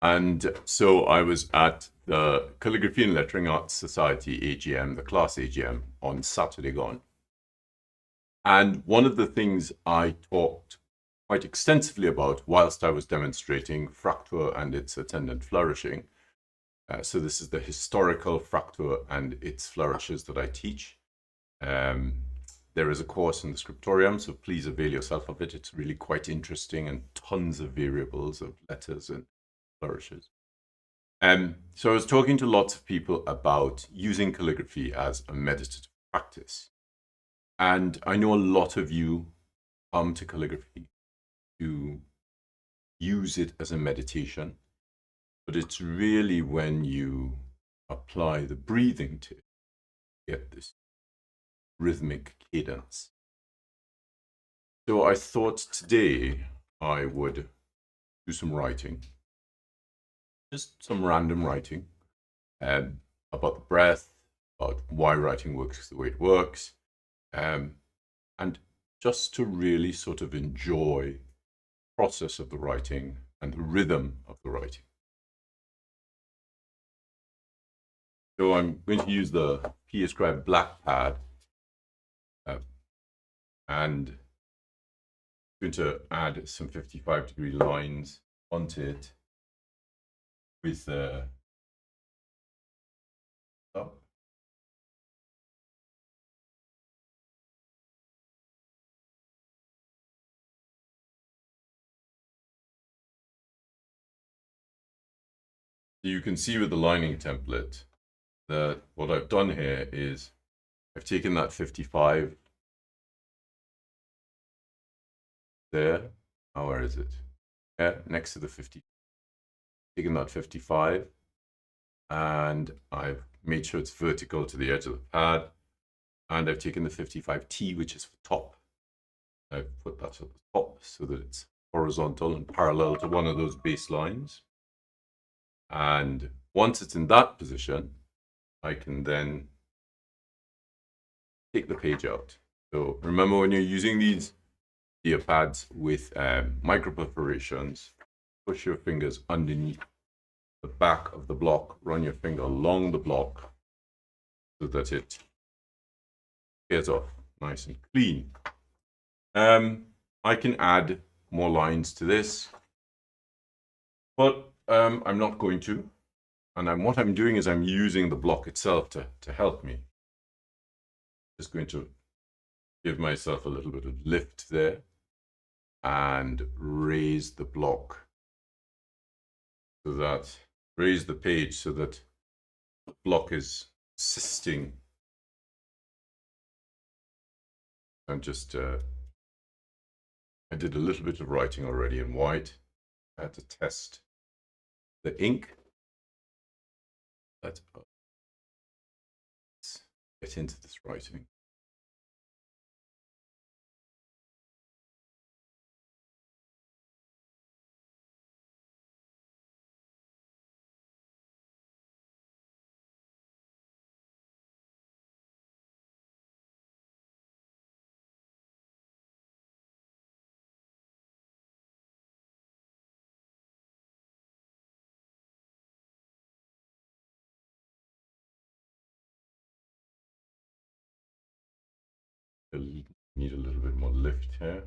And so I was at the Calligraphy and Lettering Arts Society AGM, the CLAS AGM, on Saturday gone. And one of the things I talked quite extensively about whilst I was demonstrating Fraktur and its attendant Flourishing. So this is the historical Fraktur and its flourishes that I teach. There is a course in the scriptorium, so please avail yourself of it. It's really quite interesting and tons of variables of letters and flourishes. So I was talking to lots of people about using calligraphy as a meditative practice. And I know a lot of you come to calligraphy to use it as a meditation, but it's really when you apply the breathing to it, get this rhythmic cadence. So I thought today I would do some writing, just some random writing about the breath, about why writing works the way it works, and just to really sort of enjoy the process of the writing and the rhythm of the writing. So I'm going to use the PAScribe black pad and I'm going to add some 55-degree lines onto it with the top. So you can see with the lining template that what I've done here is I've taken that 55 there. Oh, where is it? Yeah, next to the 50. Taken that 55 and I've made sure it's vertical to the edge of the pad. And I've taken the 55T, which is for top. I've put that at the top so that it's horizontal and parallel to one of those baselines. And once it's in that position, I can then take the page out. So remember, when you're using these pads with micro perforations, push your fingers underneath the back of the block, run your finger along the block so that it tears off nice and clean. I can add more lines to this, but I'm not going to. And what I'm doing is I'm using the block itself to help me. Just going to give myself a little bit of lift there and raise the block so that, raise the page so that the block is assisting. And just, I did a little bit of writing already in white. I had to test the ink. Let's get into this writing. I need a little bit more lift here.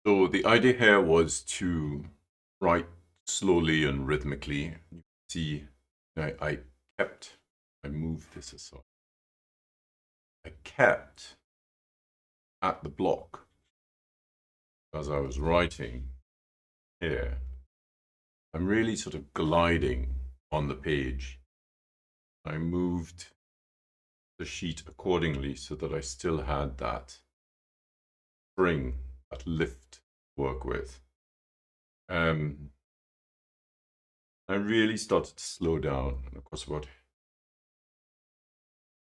So the idea here was to write slowly and rhythmically. You see, I moved this aside. I kept at the block as I was writing here. I'm really sort of gliding on the page. I moved the sheet accordingly so that I still had that spring, that lift to work with. I really started to slow down, and of course about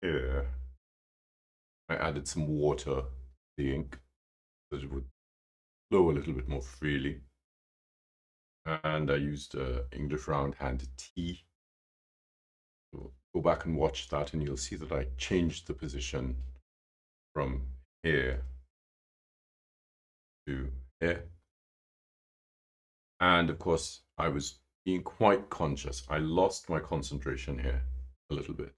here, I added some water to the ink so that it would flow a little bit more freely. And I used English roundhand T. So go back and watch that, and you'll see that I changed the position from here to here. And of course, I was being quite conscious. I lost my concentration here a little bit.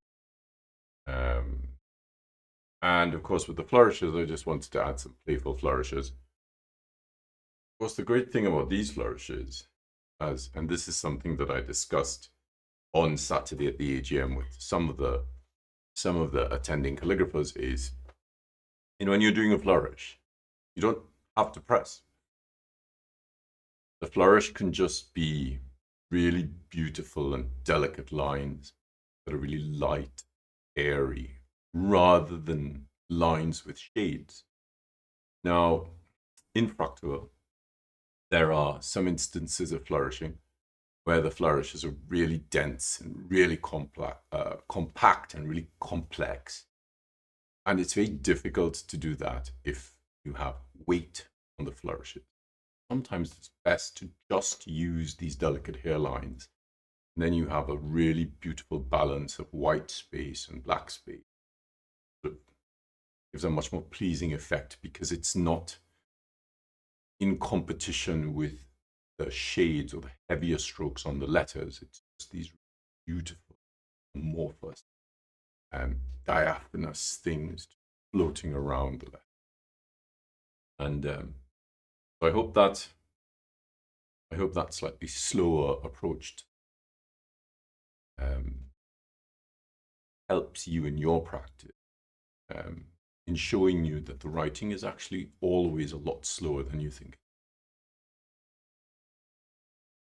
And of course, with the flourishes, I just wanted to add some playful flourishes. Of course, the great thing about these flourishes, and this is something that I discussed on Saturday at the AGM with some of the attending calligraphers, is, when you're doing a flourish, you don't have to press. The flourish can just be really beautiful and delicate lines that are really light, airy, rather than lines with shades. Now, in Fraktur, there are some instances of flourishing where the flourishes are really dense and really compact and really complex. And it's very difficult to do that if you have weight on the flourishes. Sometimes it's best to just use these delicate hairlines. And then you have a really beautiful balance of white space and black space. It gives a much more pleasing effect because it's not in competition with the shades or the heavier strokes on the letters. It's just these beautiful, amorphous, diaphanous things floating around the letter. And so I hope that slightly slower approach helps you in your practice, in showing you that the writing is actually always a lot slower than you think.